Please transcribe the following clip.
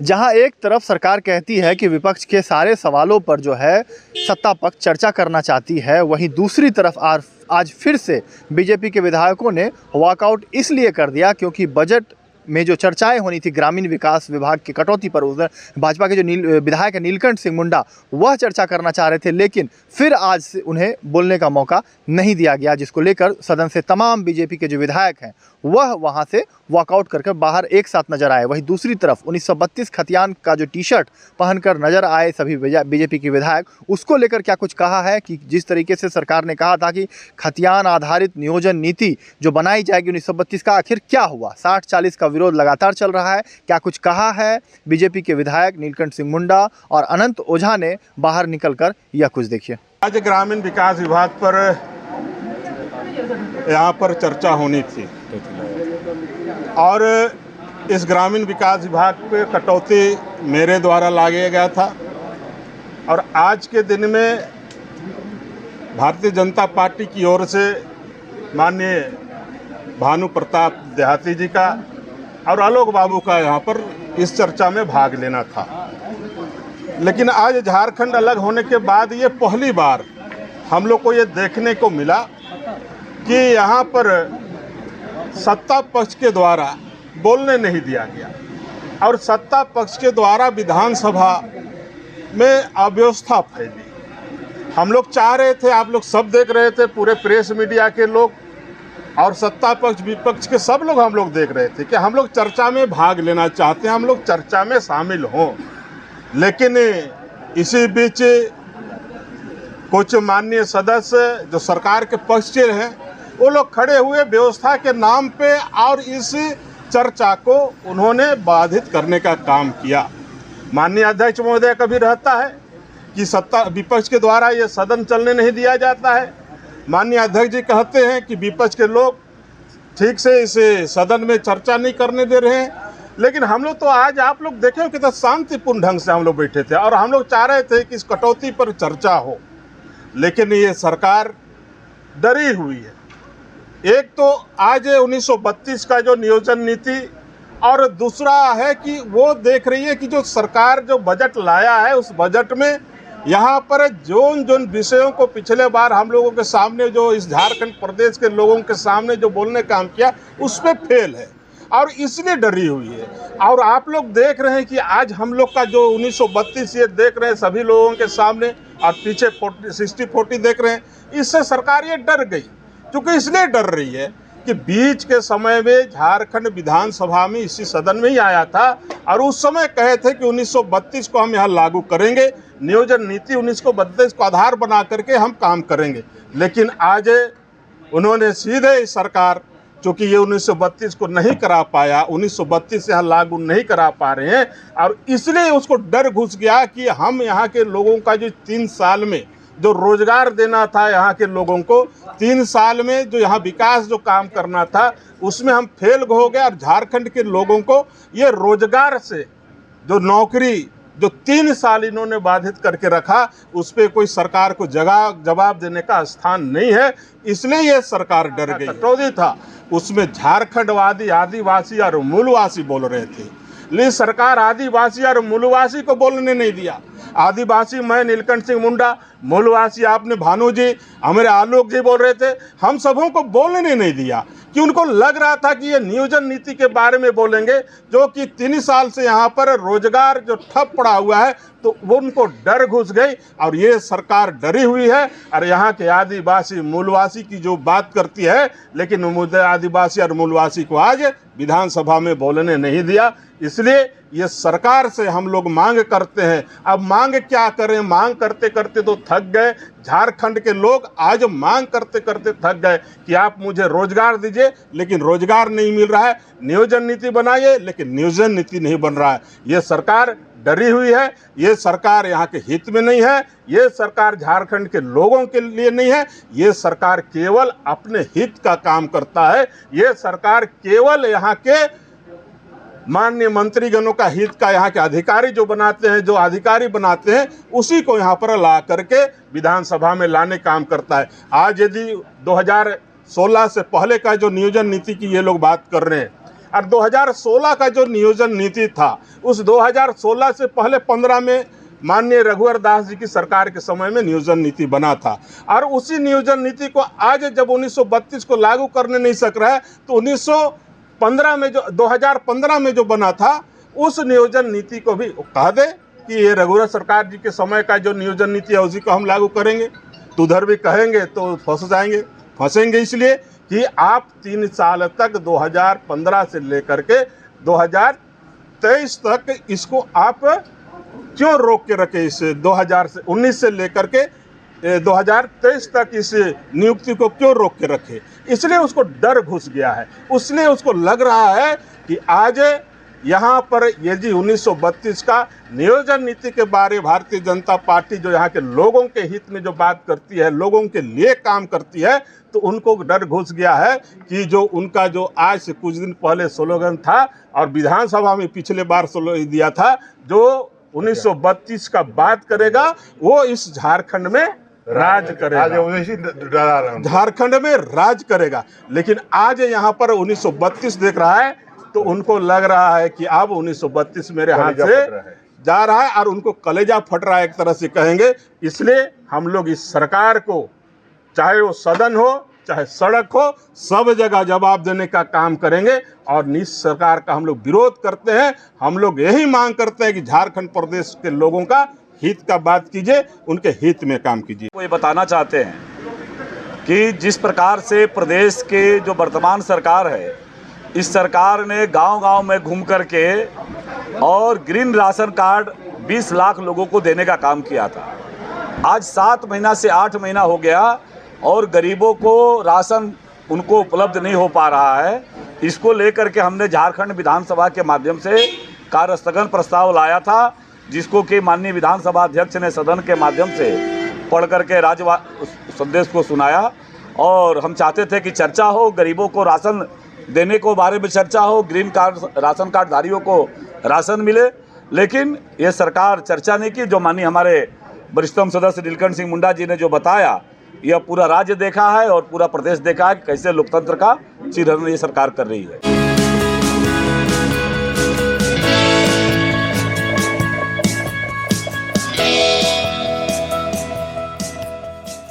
जहां एक तरफ सरकार कहती है कि विपक्ष के सारे सवालों पर जो है सत्ता पक्ष चर्चा करना चाहती है, वहीं दूसरी तरफ आज फिर से बीजेपी के विधायकों ने वॉकआउट इसलिए कर दिया क्योंकि बजट में जो चर्चाएं होनी थी ग्रामीण विकास विभाग की कटौती पर, उधर भाजपा के जो विधायक है नीलकंठ सिंह मुंडा वह चर्चा करना चाह रहे थे, लेकिन फिर आज से उन्हें बोलने का मौका नहीं दिया गया, जिसको लेकर सदन से तमाम बीजेपी के जो विधायक हैं वह वहां से वॉकआउट करके बाहर एक साथ नजर आए। वहीं दूसरी तरफ 1932 खतियान का जो टी शर्ट पहनकर नजर आए सभी बीजेपी के विधायक, उसको लेकर क्या कुछ कहा है कि जिस तरीके से सरकार ने कहा था कि खतियान आधारित नियोजन नीति जो बनाई जाएगी 1932 का, आखिर क्या हुआ? 60-40 का विरोध लगातार चल रहा है। क्या कुछ कहा है बीजेपी के विधायक नीलकंठ सिंह मुंडा और अनंत ओझा ने बाहर निकलकर? यह कुछ देखिए। आज ग्रामीण विकास विभाग पर यहाँ पर चर्चा होनी थी और इस ग्रामीण विकास विभाग पे कटौती मेरे द्वारा लाया गया था और आज के दिन में भारतीय जनता पार्टी की ओर से माननीय भानु प्रताप देहाती जी का और आलोक बाबू का यहाँ पर इस चर्चा में भाग लेना था। लेकिन आज झारखंड अलग होने के बाद ये पहली बार हम लोग को ये देखने को मिला कि यहाँ पर सत्ता पक्ष के द्वारा बोलने नहीं दिया गया और सत्ता पक्ष के द्वारा विधानसभा में अव्यवस्था फैली। हम लोग चाह रहे थे, आप लोग सब देख रहे थे, पूरे प्रेस मीडिया के लोग और सत्ता पक्ष विपक्ष के सब लोग हम लोग देख रहे थे कि हम लोग चर्चा में भाग लेना चाहते हैं, हम लोग चर्चा में शामिल हों। लेकिन इसी बीच कुछ माननीय सदस्य जो सरकार के पक्ष के हैं वो लोग खड़े हुए व्यवस्था के नाम पे और इस चर्चा को उन्होंने बाधित करने का काम किया। माननीय अध्यक्ष महोदय का भी रहता है कि सत्ता विपक्ष के द्वारा ये सदन चलने नहीं दिया जाता है। माननीय अध्यक्ष जी कहते हैं कि विपक्ष के लोग ठीक से इसे सदन में चर्चा नहीं करने दे रहे हैं, लेकिन हम लोग तो आज आप लोग देखें कितना शांतिपूर्ण ढंग से हम लोग बैठे थे और हम लोग चाह रहे थे कि इस कटौती पर चर्चा हो, लेकिन ये सरकार डरी हुई है। एक तो आज 1932 का जो नियोजन नीति और दूसरा है कि वो देख रही है कि जो सरकार जो बजट लाया है उस बजट में यहाँ पर जोन विषयों को पिछले बार हम लोगों के सामने जो इस झारखंड प्रदेश के लोगों के सामने जो बोलने का काम किया उस पर फेल है और इसलिए डरी हुई है। और आप लोग देख रहे हैं कि आज हम लोग का जो 1932 ये देख रहे हैं सभी लोगों के सामने और पीछे 60-40 देख रहे हैं, इससे सरकार ये डर गई। क्योंकि इसलिए डर रही है कि बीच के समय में झारखंड विधानसभा में इसी सदन में ही आया था और उस समय कहे थे कि 1932 को हम यहाँ लागू करेंगे, नियोजन नीति 1932 को आधार बना करके हम काम करेंगे। लेकिन आज उन्होंने सीधे सरकार, चूँकि ये 1932 को नहीं करा पाया, 1932 यहाँ लागू नहीं करा पा रहे हैं और इसलिए उसको डर घुस गया कि हम यहाँ के लोगों का जो 3 साल में जो रोजगार देना था यहाँ के लोगों को, 3 साल में जो यहाँ विकास जो काम करना था उसमें हम फेल हो गए और झारखंड के लोगों को ये रोजगार से जो नौकरी जो 3 साल इन्होंने बाधित करके रखा उस पर कोई सरकार को जवाब देने का स्थान नहीं है, इसलिए ये सरकार डर गई। कटौती था उसमें झारखंडवादी, आदिवासी और मूलवासी बोल रहे थे, लेकिन सरकार आदिवासी और मूलवासी को बोलने नहीं दिया। आदिवासी मैं नीलकंठ सिंह मुंडा, मूलवासी आपने भानु जी, हमारे आलोक जी बोल रहे थे, हम सबों को बोलने नहीं दिया कि उनको लग रहा था कि ये नियोजन नीति के बारे में बोलेंगे जो कि 3 साल से यहाँ पर रोजगार जो ठप पड़ा हुआ है, तो वो उनको डर घुस गई और ये सरकार डरी हुई है। और यहाँ के आदिवासी मूलवासी की जो बात करती है, लेकिन मुद्दे आदिवासी और मूलवासी को आज विधानसभा में बोलने नहीं दिया। इसलिए ये सरकार से हम लोग मांग करते हैं। अब मांग क्या करें, मांग करते करते तो थक गए। झारखंड के लोग आज मांग करते करते थक गए कि आप मुझे रोजगार दीजिए, लेकिन रोजगार नहीं मिल रहा है। नियोजन नीति बनाइए, लेकिन नियोजन नीति नहीं बन रहा है। ये सरकार डरी हुई है, ये सरकार यहाँ के हित में नहीं है, ये सरकार झारखंड के लोगों के लिए नहीं है, ये सरकार केवल अपने हित का काम करता है। ये सरकार केवल यहाँ के माननीय मंत्रीगणों का हित का, यहाँ के अधिकारी जो बनाते हैं, जो अधिकारी बनाते हैं, उसी को यहाँ पर ला करके विधानसभा में लाने काम करता है। आज यदि 2016 से पहले का जो नियोजन नीति की ये लोग बात कर रहे हैं, और 2016 का जो नियोजन नीति था, उस 2016 से पहले 15 में माननीय रघुवर दास जी की सरकार के समय में नियोजन नीति बना था। और उसी नियोजन नीति को आज जब 1932 को लागू करने नहीं सक रहा है, तो 1915 में जो 2015 में जो बना था, उस नियोजन नीति को भी कह दे कि ये रघुवर सरकार जी के समय का जो नियोजन नीति है उसी को हम लागू करेंगे। तो उधर भी कहेंगे तो फंसेंगे इसलिए कि आप 3 साल तक 2015 से लेकर के 2023 तक इसको आप क्यों रोक के रखे? इस 2019 से लेकर के 2023 तक इस नियुक्ति को क्यों रोक के रखे? इसलिए उसको डर घुस गया है, उसलिए उसको लग रहा है कि आज यहाँ पर ये जी 1932 का नियोजन नीति के बारे भारतीय जनता पार्टी जो यहाँ के लोगों के हित में जो बात करती है, लोगों के लिए काम करती है, तो उनको डर घुस गया है कि जो उनका जो आज से कुछ दिन पहले स्लोगन था और विधानसभा में पिछले बार स्लोगन दिया था, जो 1932 का बात करेगा वो इस झारखंड में राज करेगा, झारखंड में राज करेगा। लेकिन आज यहाँ पर 1932 देख रहा है तो उनको लग रहा है कि अब 1932 मेरे हाथ से जा रहा है और उनको कलेजा फट रहा है, एक तरह से कहेंगे। इसलिए हम लोग इस सरकार को, चाहे वो सदन हो चाहे सड़क हो, सब जगह जवाब देने का काम करेंगे। और इस सरकार का हम लोग विरोध करते हैं। हम लोग यही मांग करते हैं कि झारखंड प्रदेश के लोगों का हित का बात कीजिए, उनके हित में काम कीजिए। वो ये बताना चाहते हैं कि जिस प्रकार से प्रदेश के जो वर्तमान सरकार है, इस सरकार ने गांव-गांव में घूम करके और ग्रीन राशन कार्ड 20 लाख लोगों को देने का काम किया था। आज 7 महीना से 8 महीना हो गया और गरीबों को राशन उनको उपलब्ध नहीं हो पा रहा है। इसको लेकर के हमने झारखंड विधानसभा के माध्यम से कार्यस्थगन प्रस्ताव लाया था, जिसको कि माननीय विधानसभा अध्यक्ष ने सदन के माध्यम से पढ़ करके राज्य संदेश को सुनाया। और हम चाहते थे कि चर्चा हो, गरीबों को राशन देने को बारे में चर्चा हो, ग्रीन कार्ड राशन कार्ड धारियों को राशन मिले। लेकिन ये सरकार चर्चा नहीं की। जो माननीय हमारे वरिष्ठतम सदस्य नीलकंठ सिंह मुंडा जी ने जो बताया, यह पूरा राज्य देखा है और पूरा प्रदेश देखा है कि कैसे लोकतंत्र का चिरहरण ये सरकार कर रही है।